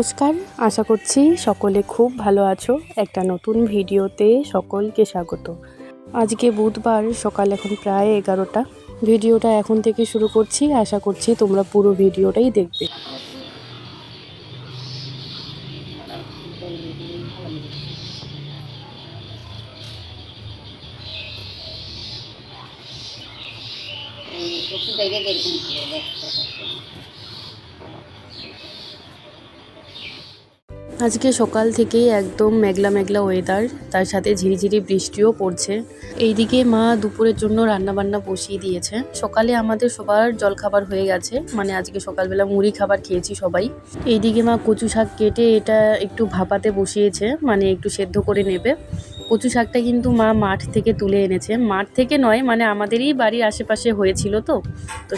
নমস্কার, আশা করছি সকলে খুব ভালো আছো। একটা নতুন ভিডিওতে সকলকে স্বাগত। আজকে বুধবার, সকাল এখন প্রায় 11টা। ভিডিওটা এখন থেকে শুরু করছি, আশা করছি তোমরা পুরো ভিডিওটাই দেখবে। আজকে সকাল থেকেই একদম মেঘলা মেঘলা ওয়েদার, তার সাথে ঝিরিঝিরি বৃষ্টিও পড়ছে। এইদিকে মা দুপুরের জন্য রান্নাবান্না বসিয়ে দিয়েছে। সকালে আমাদের সবার জলখাবার হয়ে গেছে, মানে আজকে সকালবেলা মুড়ি খাবার খেয়েছি সবাই। এইদিকে মা কচু শাক কেটে এটা একটু ভাপাতে বসিয়েছে, মানে একটু সেদ্ধ করে নেবে। কচু শাকটা কিন্তু মা মাঠ থেকে তুলে এনেছে, মাঠ থেকে নয়, মানে আমাদেরই বাড়ির আশেপাশে হয়েছিল তো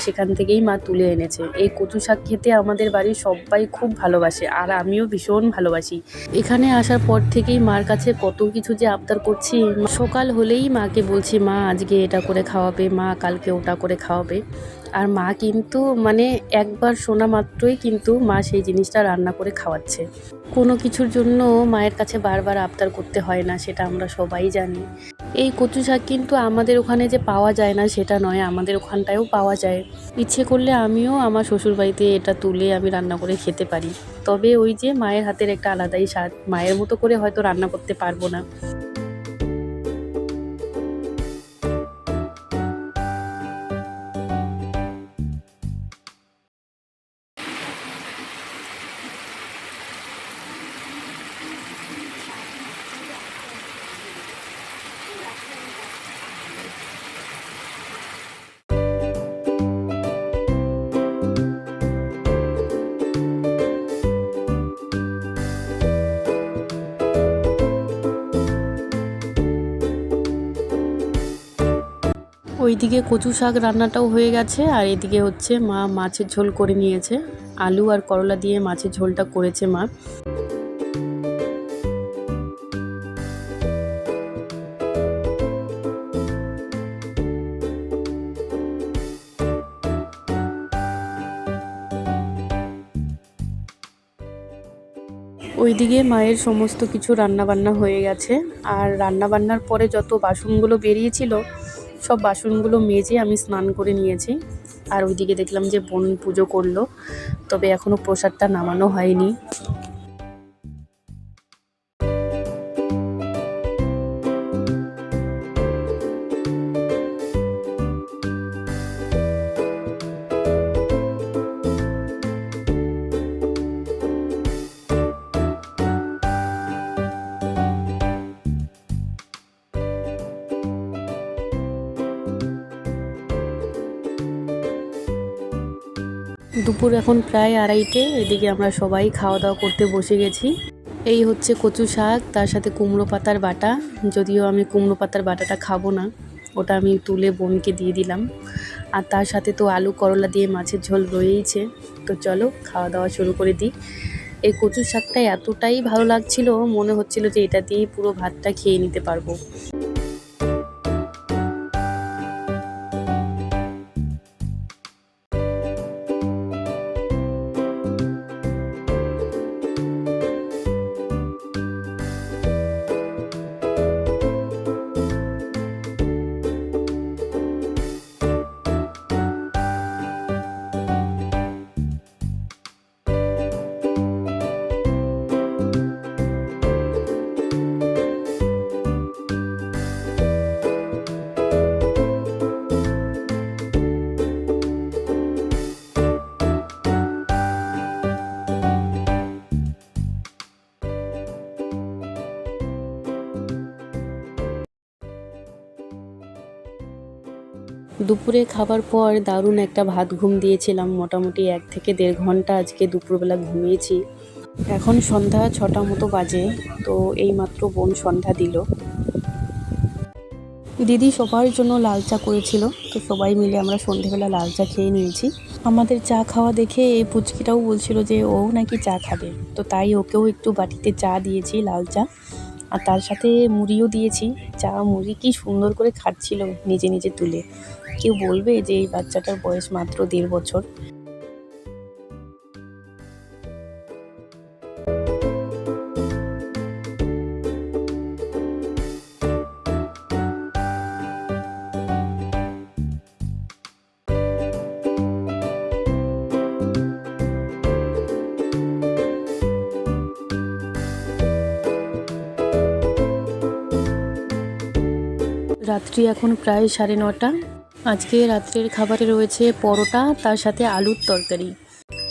সেখান থেকেই মা তুলে এনেছে। এই কচু শাক খেতে আমাদের বাড়ির সবাই খুব ভালোবাসে, আর আমিও ভীষণ ভালোবাসি। এখানে আসার পর থেকেই মার কাছে কত কিছু যে আবদার করছি। সকাল হলেই মাকে বলছি, মা আজকে এটা করে খাওয়াবে, মা কালকে ওটা করে খাওয়াবে। আর মা কিন্তু মানে একবার শোনা মাত্রই কিন্তু মা সেই জিনিসটা রান্না করে খাওয়াচ্ছে। কোনো কিছুর জন্য মায়ের কাছে বারবার আবদার করতে হয় না, সেটা আমরা সবাই জানি। এই কচু শাক কিন্তু আমাদের ওখানে যে পাওয়া যায় না সেটা নয়, আমাদের ওখানটায়ও পাওয়া যায়। ইচ্ছে করলে আমিও আমার শ্বশুরবাড়িতে এটা তুলে আমি রান্না করে খেতে পারি। তবে ওই যে মায়ের হাতের একটা আলাদাই স্বাদ, মায়ের মতো করে হয়তো রান্না করতে পারবো না। ওইদিকে কচু শাক রান্নাটাও হয়ে গেছে, আর এদিকে হচ্ছে মা মাছের ঝোল করে নিয়েছে। আলু আর করলা দিয়ে মাছের ঝোলটা করেছে মা। ওইদিকে মায়ের সমস্ত কিছু রান্নাবান্না হয়ে গেছে, আর রান্নাবান্নার পরে যত বাসনগুলো বেরিয়েছিল সব বাসনগুলো মেজে আমি স্নান করে নিয়েছি। আর ওইদিকে দেখলাম যে বোন পুজো করলো, তবে এখনও প্রসাদটা নামানো হয়নি। দুপুর এখন প্রায় 2:30, এদিকে আমরা সবাই খাওয়া দাওয়া করতে বসে গেছি। এই হচ্ছে কচু শাক, তার সাথে কুমড়ো পাতার বাটা। যদিও আমি কুমড়ো পাতার বাটাটা খাবো না, ওটা আমি তুলে বোনকে দিয়ে দিলাম। আর তার সাথে তো আলু করলা দিয়ে মাছের ঝোল রয়েইছে। তো চলো খাওয়া দাওয়া শুরু করে দিই। এই কচু শাকটা এতটাই ভালো লাগছিল, মনে হচ্ছিল যে এটা দিয়েই পুরো ভাতটা খেয়ে নিতে পারবো। দুপুরে খাবার পর দারুণ একটা ভাত ঘুম দিয়েছিলাম, মোটামুটি 1 থেকে 1.5 ঘন্টা আজকে দুপুরবেলা ঘুমিয়েছি। এখন সন্ধ্যা 6টা মতো বাজে, তো এইমাত্র বোন সন্ধ্যা দিল। দিদি সবার জন্য লাল চা করেছিল, তো সবাই মিলে আমরা সন্ধেবেলা লাল চা খেয়ে নিয়েছি। আমাদের চা খাওয়া দেখে এই পুচকিটাও বলছিল যে ও নাকি চা খাবে, তো তাই ওকেও একটু বাটিতে চা দিয়েছি, লাল চা, আর তার সাথে মুড়িও দিয়েছি। চা মুড়ি কি সুন্দর করে খাচ্ছিল নিজে নিজে তুলে। কেউ বলবে যে এই বাচ্চাটার বয়স মাত্র 1.5 বছর। রাত্রি এখন প্রায় 9:30। আজকে রাত্রের খাবারে রয়েছে পরোটা, তার সাথে আলুর তরকারি।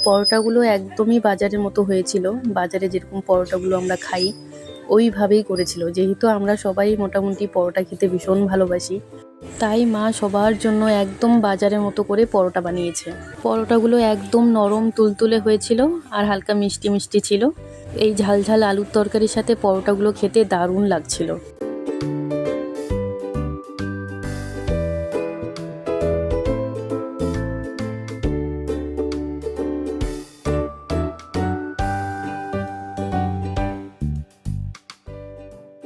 পরোটাগুলো একদমই বাজারের মতো হয়েছিল, বাজারে যেরকম পরোটাগুলো আমরা খাই ওইভাবেই করেছিল। যেহেতু আমরা সবাই মোটামুটি পরোটা খেতে ভীষণ ভালোবাসি, তাই মা সবার জন্য একদম বাজারের মতো করে পরোটা বানিয়েছে। পরোটাগুলো একদম নরম তুলতুলে হয়েছিল আর হালকা মিষ্টি মিষ্টি ছিল। এই ঝাল ঝাল আলুর তরকারির সাথে পরোটাগুলো খেতে দারুণ লাগছিল।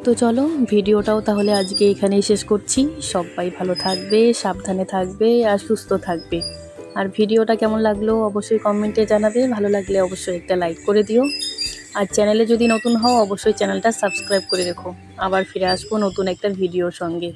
তো চলো, ভিডিওটাও তাহলে আজকে এখানেই শেষ করছি। সবাই ভালো থাকবে, সাবধানে থাকবে আর সুস্থ থাকবে। আর ভিডিওটা কেমন লাগলো অবশ্যই কমেন্টে জানাবে। ভালো লাগলে অবশ্যই একটা লাইক করে দিও। আর চ্যানেলে যদি নতুন হও অবশ্যই চ্যানেলটা সাবস্ক্রাইব করে রেখো। আবার ফিরে আসবো নতুন একটা ভিডিওর সঙ্গে।